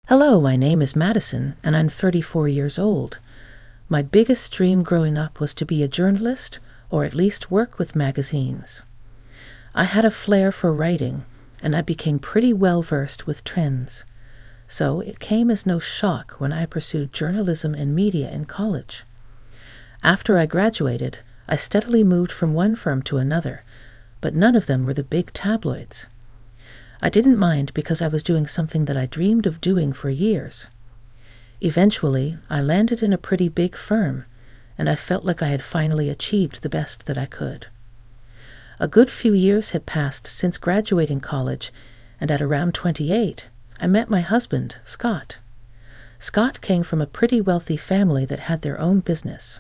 Hello, my name is Madison, and I'm 34 years old. My biggest dream growing up was to be a journalist, or at least work with magazines. I had a flair for writing, and I became pretty well versed with trends. So it came as no shock when I pursued journalism and media in college. After I graduated, I steadily moved from one firm to another, but none of them were the big tabloids. I didn't mind because I was doing something that I dreamed of doing for years. Eventually, I landed in a pretty big firm, and I felt like I had finally achieved the best that I could. A good few years had passed since graduating college, and at around 28, I met my husband, Scott. Scott came from a pretty wealthy family that had their own business.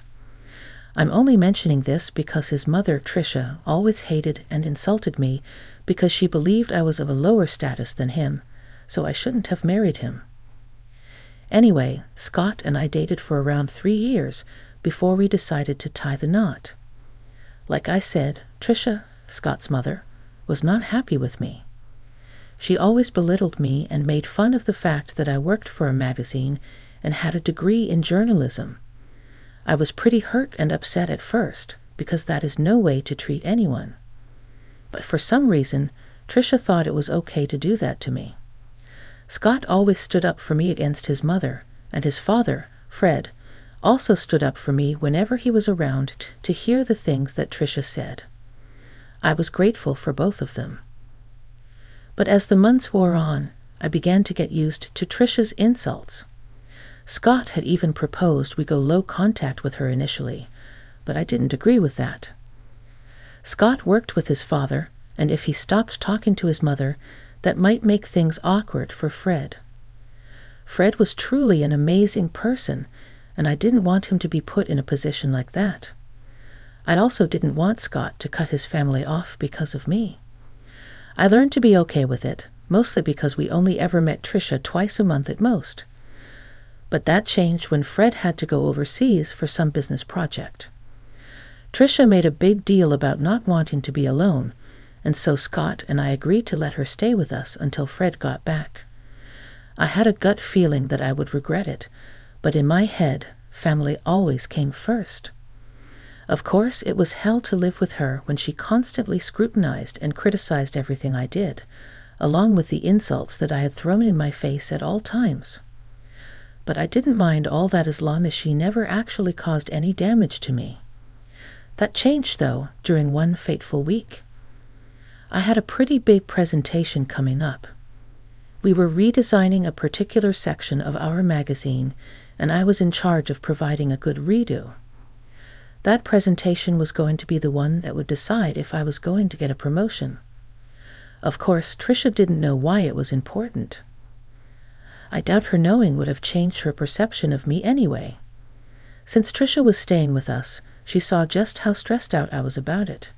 I'm only mentioning this because his mother, Trisha, always hated and insulted me because she believed I was of a lower status than him, so I shouldn't have married him. Anyway, Scott and I dated for around 3 years before we decided to tie the knot. Like I said, Trisha, Scott's mother, was not happy with me. She always belittled me and made fun of the fact that I worked for a magazine and had a degree in journalism. I was pretty hurt and upset at first, because that is no way to treat anyone. But for some reason, Trisha thought it was okay to do that to me. Scott always stood up for me against his mother, and his father, Fred, also stood up for me whenever he was around to hear the things that Trisha said. I was grateful for both of them. But as the months wore on, I began to get used to Trisha's insults. Scott had even proposed we go low contact with her initially, but I didn't agree with that. Scott worked with his father, and if he stopped talking to his mother, that might make things awkward for Fred. Fred was truly an amazing person, and I didn't want him to be put in a position like that. I also didn't want Scott to cut his family off because of me. I learned to be okay with it, mostly because we only ever met Trisha twice a month at most. But that changed when Fred had to go overseas for some business project. Trisha made a big deal about not wanting to be alone, and so Scott and I agreed to let her stay with us until Fred got back. I had a gut feeling that I would regret it, but in my head, family always came first. Of course, it was hell to live with her when she constantly scrutinized and criticized everything I did, along with the insults that I had thrown in my face at all times. But I didn't mind all that as long as she never actually caused any damage to me. That changed, though, during one fateful week. I had a pretty big presentation coming up. We were redesigning a particular section of our magazine, and I was in charge of providing a good redo. That presentation was going to be the one that would decide if I was going to get a promotion. Of course, Trisha didn't know why it was important. I doubt her knowing would have changed her perception of me anyway. Since Trisha was staying with us, she saw just how stressed out I was about it.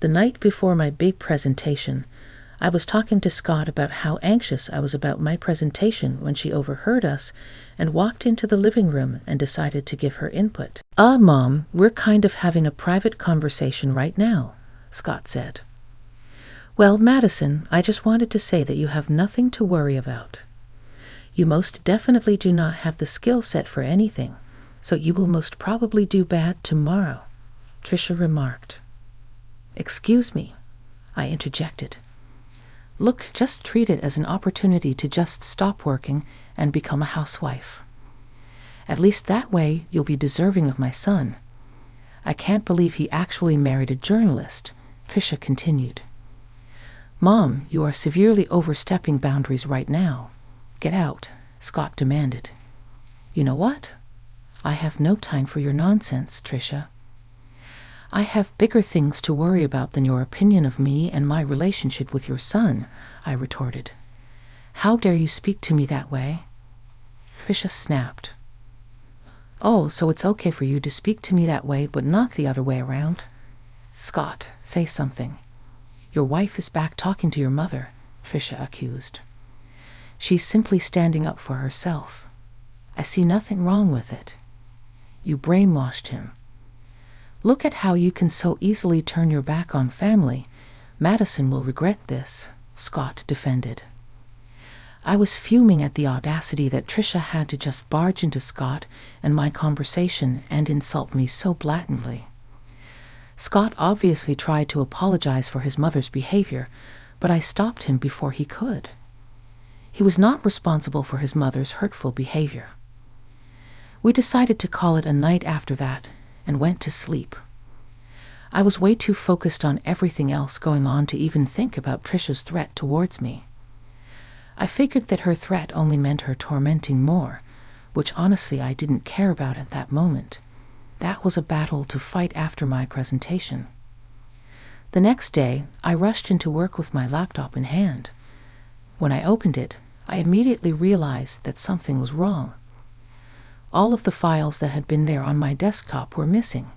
The night before my big presentation, I was talking to Scott about how anxious I was about my presentation when she overheard us and walked into the living room and decided to give her input. Mom, we're kind of having a private conversation right now," Scott said. "Well, Madison, I just wanted to say that you have nothing to worry about. You most definitely do not have the skill set for anything, so you will most probably do bad tomorrow," Trisha remarked. "Excuse me," I interjected. "Look, just treat it as an opportunity to just stop working and become a housewife. At least that way you'll be deserving of my son. I can't believe he actually married a journalist," Trisha continued. "Mom, you are severely overstepping boundaries right now. Get out," Scott demanded. "You know what? I have no time for your nonsense, Trisha." "I have bigger things to worry about than your opinion of me and my relationship with your son," I retorted. "How dare you speak to me that way?" Trisha snapped. "Oh, so it's okay for you to speak to me that way, but not the other way around? Scott, say something. Your wife is back talking to your mother," Trisha accused. "She's simply standing up for herself. I see nothing wrong with it. You brainwashed him. Look at how you can so easily turn your back on family. Madison will regret this," Scott defended. I was fuming at the audacity that Trisha had to just barge into Scott and my conversation and insult me so blatantly. Scott obviously tried to apologize for his mother's behavior, but I stopped him before he could. He was not responsible for his mother's hurtful behavior. We decided to call it a night after that and went to sleep. I was way too focused on everything else going on to even think about Trisha's threat towards me. I figured that her threat only meant her tormenting more, which honestly I didn't care about at that moment. That was a battle to fight after my presentation. The next day, I rushed into work with my laptop in hand. When I opened it, I immediately realized that something was wrong. All of the files that had been there on my desktop were missing.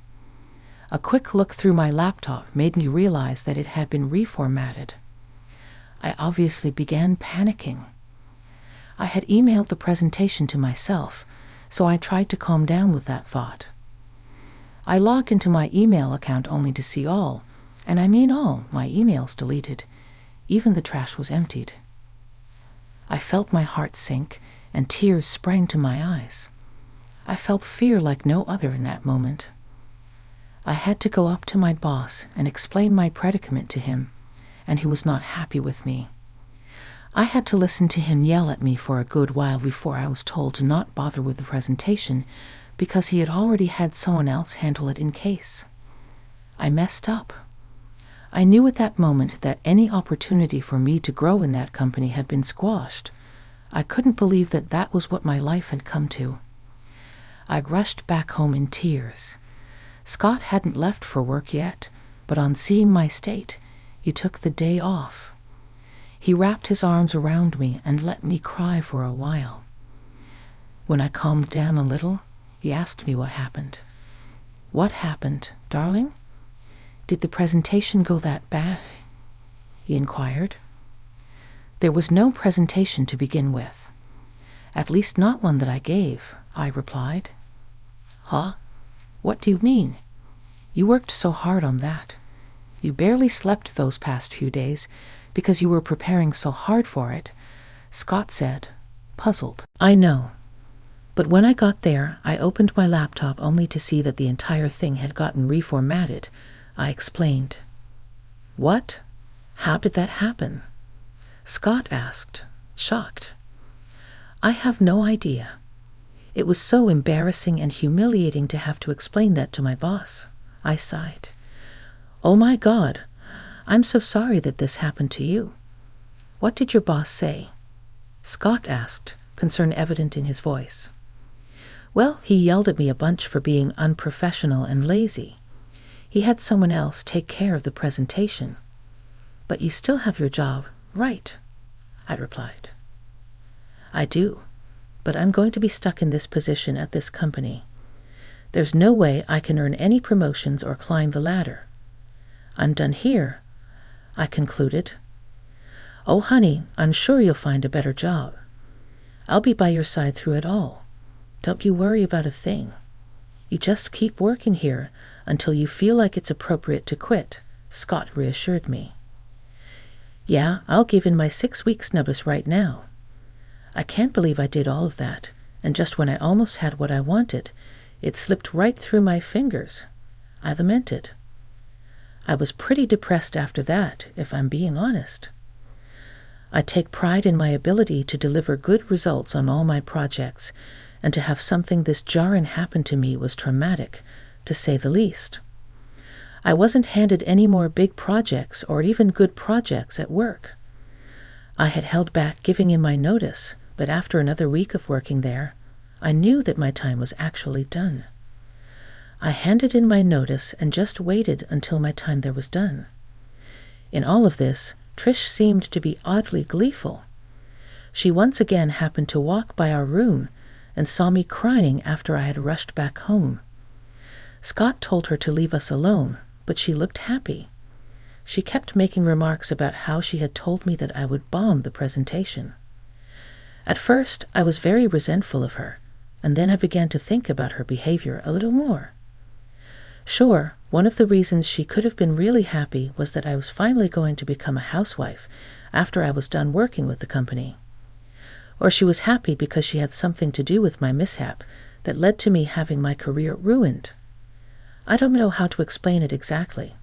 A quick look through my laptop made me realize that it had been reformatted. I obviously began panicking. I had emailed the presentation to myself, so I tried to calm down with that thought. I logged into my email account only to see all, and I mean all, my emails deleted. Even the trash was emptied. I felt my heart sink, and tears sprang to my eyes. I felt fear like no other in that moment. I had to go up to my boss and explain my predicament to him, and he was not happy with me. I had to listen to him yell at me for a good while before I was told to not bother with the presentation because he had already had someone else handle it in case. I messed up. I knew at that moment that any opportunity for me to grow in that company had been squashed. I couldn't believe that that was what my life had come to. I rushed back home in tears. Scott hadn't left for work yet, but on seeing my state, he took the day off. He wrapped his arms around me and let me cry for a while. When I calmed down a little, he asked me what happened. "What happened, darling? Did the presentation go that bad?" he inquired. "There was no presentation to begin with. At least not one that I gave," I replied. "Huh? What do you mean? You worked so hard on that. You barely slept those past few days because you were preparing so hard for it," Scott said, puzzled. "I know. But when I got there, I opened my laptop only to see that the entire thing had gotten reformatted," I explained. "What? How did that happen?" Scott asked, shocked. "I have no idea. It was so embarrassing and humiliating to have to explain that to my boss," I sighed. "Oh my God, I'm so sorry that this happened to you. What did your boss say?" Scott asked, concern evident in his voice. "Well, he yelled at me a bunch for being unprofessional and lazy. He had someone else take care of the presentation. But you still have your job, right?" I replied. "I do, but I'm going to be stuck in this position at this company. There's no way I can earn any promotions or climb the ladder. I'm done here," I concluded. "Oh, honey, I'm sure you'll find a better job. I'll be by your side through it all. Don't you worry about a thing. You just keep working here until you feel like it's appropriate to quit," Scott reassured me. "Yeah, I'll give in my 6 weeks notice right now. I can't believe I did all of that, and just when I almost had what I wanted, it slipped right through my fingers," I lamented. I was pretty depressed after that, if I'm being honest. I take pride in my ability to deliver good results on all my projects, and to have something this jarring happen to me was traumatic, to say the least. I wasn't handed any more big projects or even good projects at work. I had held back giving in my notice, but after another week of working there, I knew that my time was actually done. I handed in my notice and just waited until my time there was done. In all of this, Trish seemed to be oddly gleeful. She once again happened to walk by our room and saw me crying after I had rushed back home. Scott told her to leave us alone, but she looked happy. She kept making remarks about how she had told me that I would bomb the presentation. At first, I was very resentful of her, and then I began to think about her behavior a little more. Sure, one of the reasons she could have been really happy was that I was finally going to become a housewife after I was done working with the company. or she was happy because she had something to do with my mishap that led to me having my career ruined. I don't know how to explain it exactly.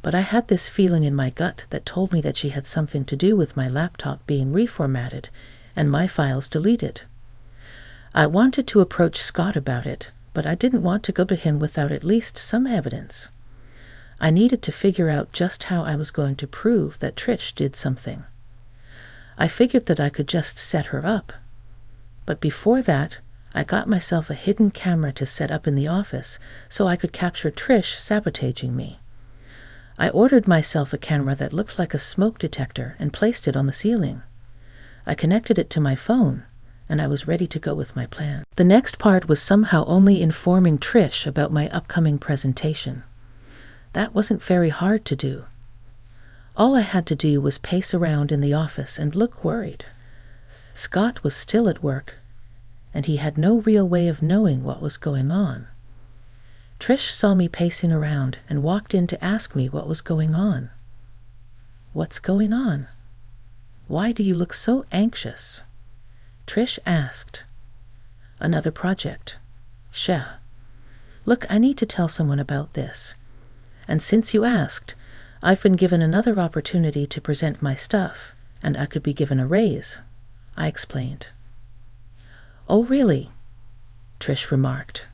But I had this feeling in my gut that told me that she had something to do with my laptop being reformatted and my files deleted. I wanted to approach Scott about it, but I didn't want to go to him without at least some evidence. I needed to figure out just how I was going to prove that Trish did something. I figured that I could just set her up. But before that, I got myself a hidden camera to set up in the office so I could capture Trish sabotaging me. I ordered myself a camera that looked like a smoke detector and placed it on the ceiling. I connected it to my phone, and I was ready to go with my plan. The next part was somehow only informing Trish about my upcoming presentation. That wasn't very hard to do. All I had to do was pace around in the office and look worried. Scott was still at work, and he had no real way of knowing what was going on. Trish saw me pacing around and walked in to ask me what was going on. "What's going on? Why do you look so anxious?" Trish asked. "Another project. Sha. Look, I need to tell someone about this. And since you asked, I've been given another opportunity to present my stuff, and I could be given a raise," I explained. "Oh, really?" Trish remarked.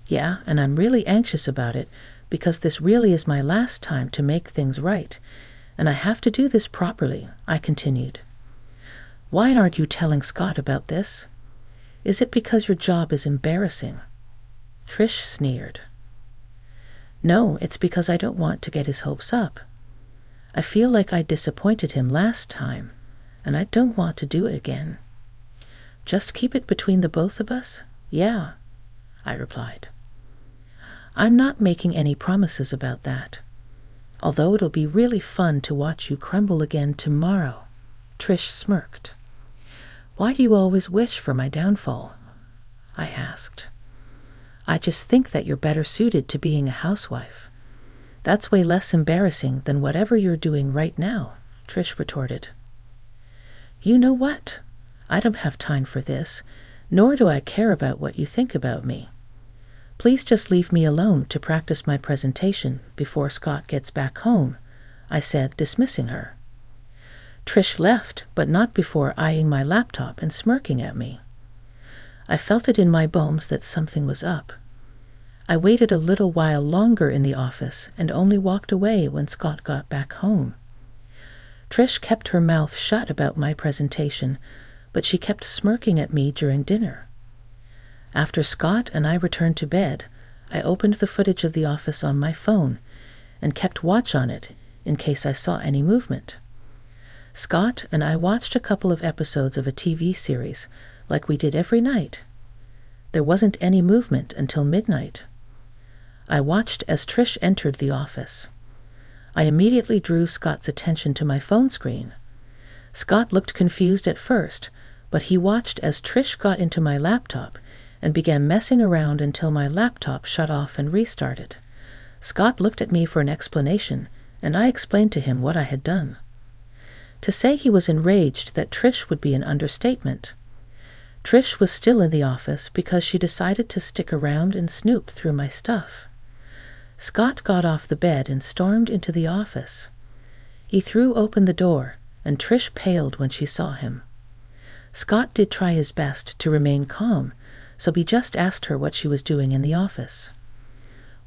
"Yeah, and I'm really anxious about it because this really is my last time to make things right, and I have to do this properly," I continued. "Why aren't you telling Scott about this? Is it because your job is embarrassing?" Trish sneered. "No, it's because I don't want to get his hopes up. I feel like I disappointed him last time, and I don't want to do it again." "Just keep it between the both of us?" "Yeah," I replied. "I'm not making any promises about that. Although it'll be really fun to watch you crumble again tomorrow." Trish smirked. "Why do you always wish for my downfall?" I asked. "I just think that you're better suited to being a housewife. That's way less embarrassing than whatever you're doing right now," Trish retorted. "You know what? I don't have time for this, nor do I care about what you think about me. Please just leave me alone to practice my presentation before Scott gets back home," I said, dismissing her. Trish left, but not before eyeing my laptop and smirking at me. I felt it in my bones that something was up. I waited a little while longer in the office and only walked away when Scott got back home. Trish kept her mouth shut about my presentation, but she kept smirking at me during dinner. After Scott and I returned to bed, I opened the footage of the office on my phone and kept watch on it in case I saw any movement. Scott and I watched a couple of episodes of a TV series, like we did every night. There wasn't any movement until midnight. I watched as Trish entered the office. I immediately drew Scott's attention to my phone screen. Scott looked confused at first, but he watched as Trish got into my laptop and began messing around until my laptop shut off and restarted. Scott looked at me for an explanation, and I explained to him what I had done. To say he was enraged that Trish would be an understatement. Trish was still in the office because she decided to stick around and snoop through my stuff. Scott got off the bed and stormed into the office. He threw open the door, and Trish paled when she saw him. Scott did try his best to remain calm, so he just asked her what she was doing in the office.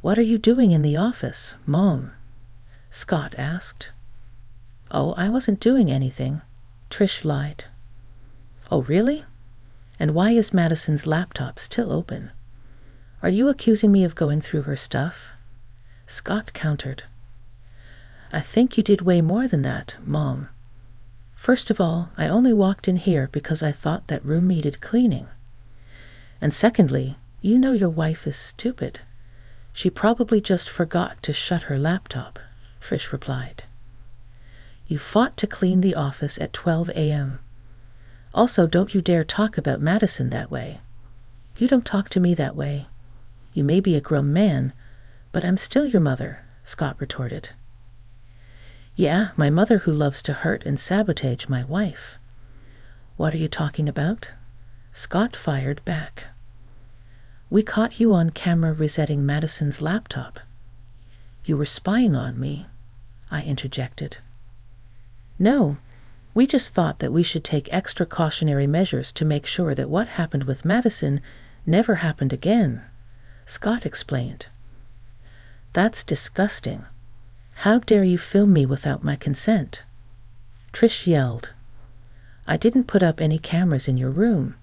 "What are you doing in the office, Mom?" Scott asked. "Oh, I wasn't doing anything," Trish lied. "Oh, really? And why is Madison's laptop still open? Are you accusing me of going through her stuff?" Scott countered. "I think you did way more than that, Mom. First of all, I only walked in here because I thought that room needed cleaning. And secondly, you know your wife is stupid. She probably just forgot to shut her laptop," Trish replied. "You fought to clean the office at 12 a.m. Also, don't you dare talk about Madison that way. You don't talk to me that way. You may be a grown man, but I'm still your mother," Scott retorted. "Yeah, my mother who loves to hurt and sabotage my wife. "What are you talking about?" Scott fired back. "We caught you on camera resetting Madison's laptop." "You were spying on me," I interjected. "No, we just thought that we should take extra cautionary measures to make sure that what happened with Madison never happened again," Scott explained. "That's disgusting. How dare you film me without my consent?" Trish yelled. "I didn't put up any cameras in your room.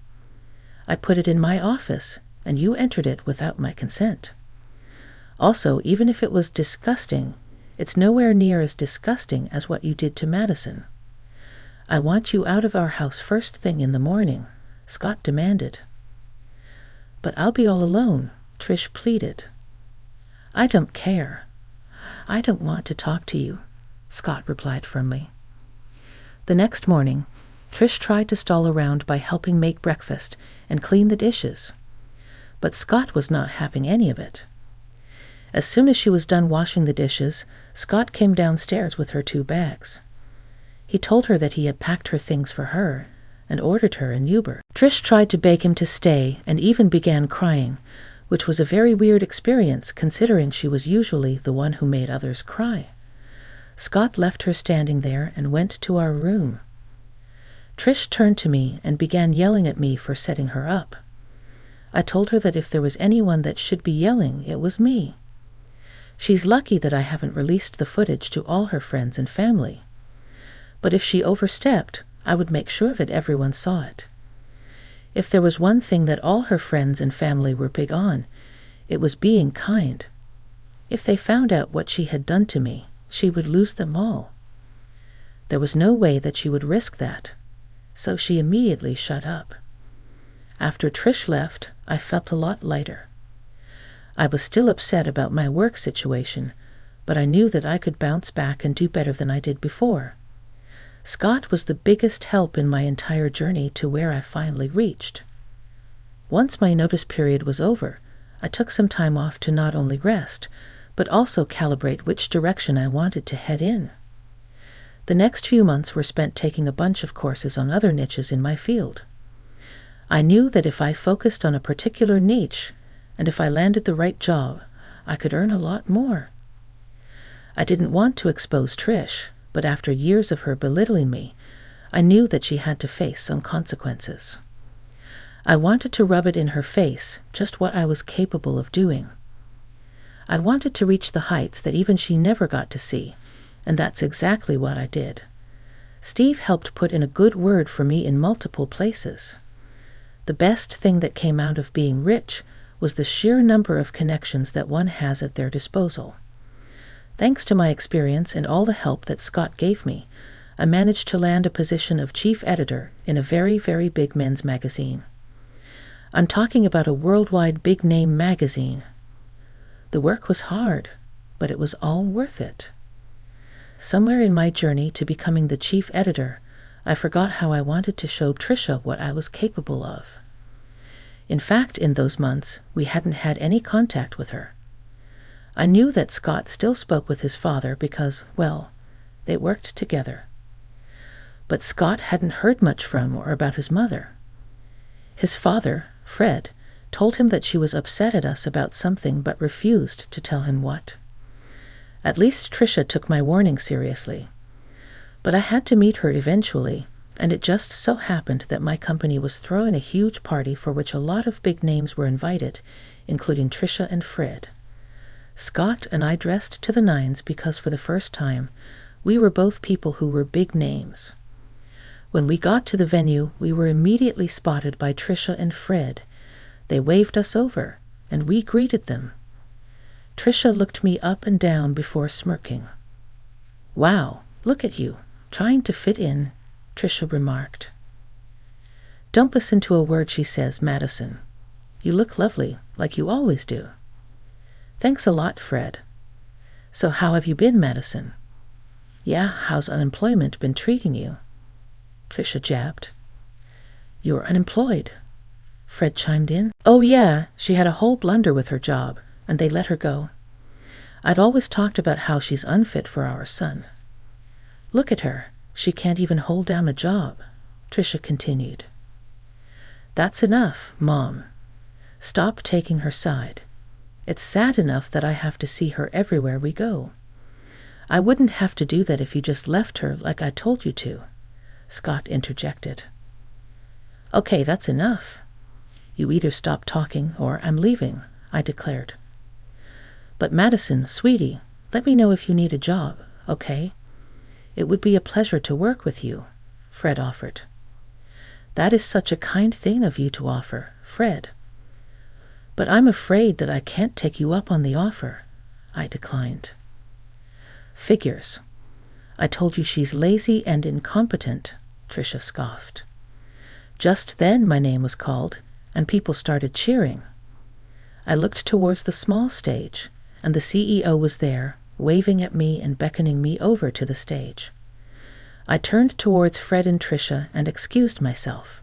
I put it in my office, and you entered it without my consent. Also, even if it was disgusting, it's nowhere near as disgusting as what you did to Madison. I want you out of our house first thing in the morning," Scott demanded. "But I'll be all alone," Trish pleaded. "I don't care. I don't want to talk to you," Scott replied firmly. The next morning, Trish tried to stall around by helping make breakfast and clean the dishes. But Scott was not having any of it. As soon as she was done washing the dishes, Scott came downstairs with her 2 bags. He told her that he had packed her things for her and ordered her an Uber. Trish tried to beg him to stay and even began crying, which was a very weird experience considering she was usually the one who made others cry. Scott left her standing there and went to our room. Trish turned to me and began yelling at me for setting her up. I told her that if there was anyone that should be yelling, it was me. She's lucky that I haven't released the footage to all her friends and family. But if she overstepped, I would make sure that everyone saw it. If there was one thing that all her friends and family were big on, it was being kind. If they found out what she had done to me, she would lose them all. There was no way that she would risk that, so she immediately shut up. After Trish left, I felt a lot lighter. I was still upset about my work situation, but I knew that I could bounce back and do better than I did before. Scott was the biggest help in my entire journey to where I finally reached. Once my notice period was over, I took some time off to not only rest, but also calibrate which direction I wanted to head in. The next few months were spent taking a bunch of courses on other niches in my field. I knew that if I focused on a particular niche, and if I landed the right job, I could earn a lot more. I didn't want to expose Trish, but after years of her belittling me, I knew that she had to face some consequences. I wanted to rub it in her face, just what I was capable of doing. I wanted to reach the heights that even she never got to see, and that's exactly what I did. Steve helped put in a good word for me in multiple places. The best thing that came out of being rich was the sheer number of connections that one has at their disposal. Thanks to my experience and all the help that Scott gave me, I managed to land a position of chief editor in a very, very big men's magazine. I'm talking about a worldwide big-name magazine. The work was hard, but it was all worth it. Somewhere in my journey to becoming the chief editor, I forgot how I wanted to show Trisha what I was capable of. In fact, in those months, we hadn't had any contact with her. I knew that Scott still spoke with his father because, well, they worked together. But Scott hadn't heard much from or about his mother. His father, Fred, told him that she was upset at us about something but refused to tell him what. At least Trisha took my warning seriously. But I had to meet her eventually, and it just so happened that my company was throwing a huge party for which a lot of big names were invited, including Trisha and Fred. Scott and I dressed to the nines because for the first time, we were both people who were big names. When we got to the venue, we were immediately spotted by Trisha and Fred. They waved us over, and we greeted them. Trisha looked me up and down before smirking. "Wow, look at you, trying to fit in," Trisha remarked. "Don't listen to a word she says, Madison. You look lovely, like you always do." "Thanks a lot, Fred." "So how have you been, Madison?" "Yeah, how's unemployment been treating you?" Trisha jabbed. "You're unemployed," Fred chimed in. "Oh yeah, she had a whole blunder with her job, and they let her go. I'd always talked about how she's unfit for our son. Look at her, she can't even hold down a job," Trisha continued. That's enough, Mom. Stop taking her side. It's sad enough that I have to see her everywhere we go. I wouldn't have to do that if you just left her like I told you to, Scott interjected. Okay, that's enough. You either stop talking or I'm leaving, I declared. But Madison, sweetie, let me know if you need a job, okay? It would be a pleasure to work with you, Fred offered. That is such a kind thing of you to offer, Fred. But I'm afraid that I can't take you up on the offer, I declined. Figures. I told you she's lazy and incompetent, Trisha scoffed. Just then my name was called, and people started cheering. I looked towards the small stage, and the CEO was there, waving at me and beckoning me over to the stage. I turned towards Fred and Trisha and excused myself.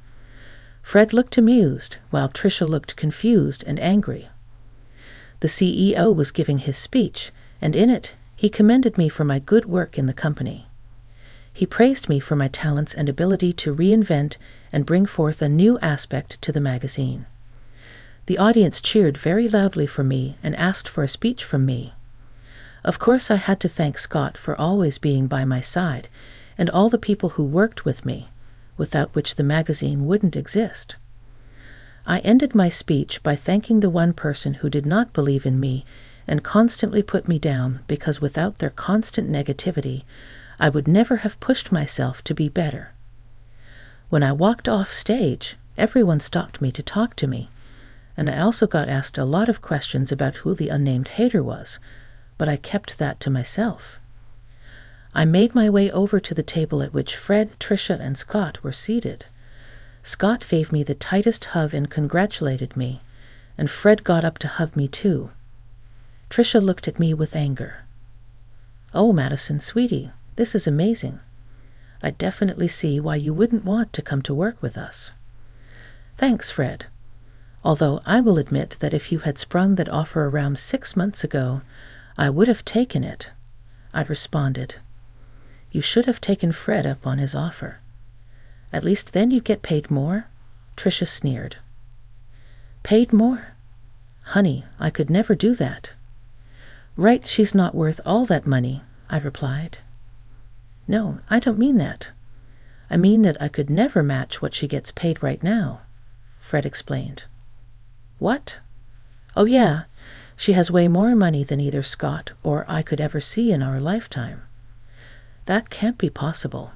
Fred looked amused, while Trisha looked confused and angry. The CEO was giving his speech, and in it, he commended me for my good work in the company. He praised me for my talents and ability to reinvent and bring forth a new aspect to the magazine. The audience cheered very loudly for me and asked for a speech from me. Of course, I had to thank Scott for always being by my side, and all the people who worked with me, without which the magazine wouldn't exist. I ended my speech by thanking the one person who did not believe in me and constantly put me down because without their constant negativity, I would never have pushed myself to be better. When I walked off stage, everyone stopped me to talk to me, and I also got asked a lot of questions about who the unnamed hater was, but I kept that to myself. I made my way over to the table at which Fred, Trisha, and Scott were seated. Scott gave me the tightest hug and congratulated me, and Fred got up to hug me too. Trisha looked at me with anger. Oh, Madison, sweetie, this is amazing. I definitely see why you wouldn't want to come to work with us. Thanks, Fred. Although I will admit that if you had sprung that offer around 6 months ago, I would have taken it, I responded. You should have taken Fred up on his offer. At least then you'd get paid more, Trisha sneered. Paid more? Honey, I could never do that. Right, she's not worth all that money, I replied. No, I don't mean that. I mean that I could never match what she gets paid right now, Fred explained. What? Oh yeah, she has way more money than either Scott or I could ever see in our lifetime. That can't be possible.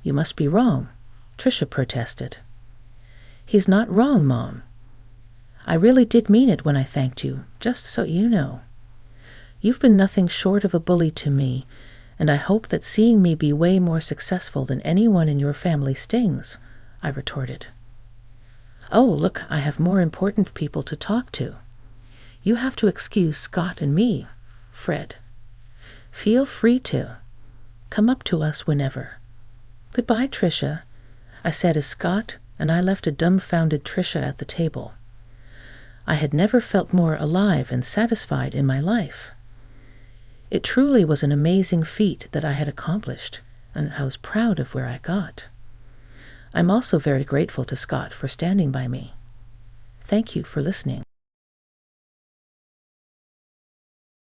You must be wrong, Trisha protested. He's not wrong, Mom. I really did mean it when I thanked you, just so you know. You've been nothing short of a bully to me, and I hope that seeing me be way more successful than anyone in your family stings, I retorted. Oh, look, I have more important people to talk to. You have to excuse Scott and me, Fred. Feel free to. Come up to us whenever. Goodbye, Trisha, I said as Scott and I left a dumbfounded Trisha at the table. I had never felt more alive and satisfied in my life. It truly was an amazing feat that I had accomplished, and I was proud of where I got. I'm also very grateful to Scott for standing by me. Thank you for listening.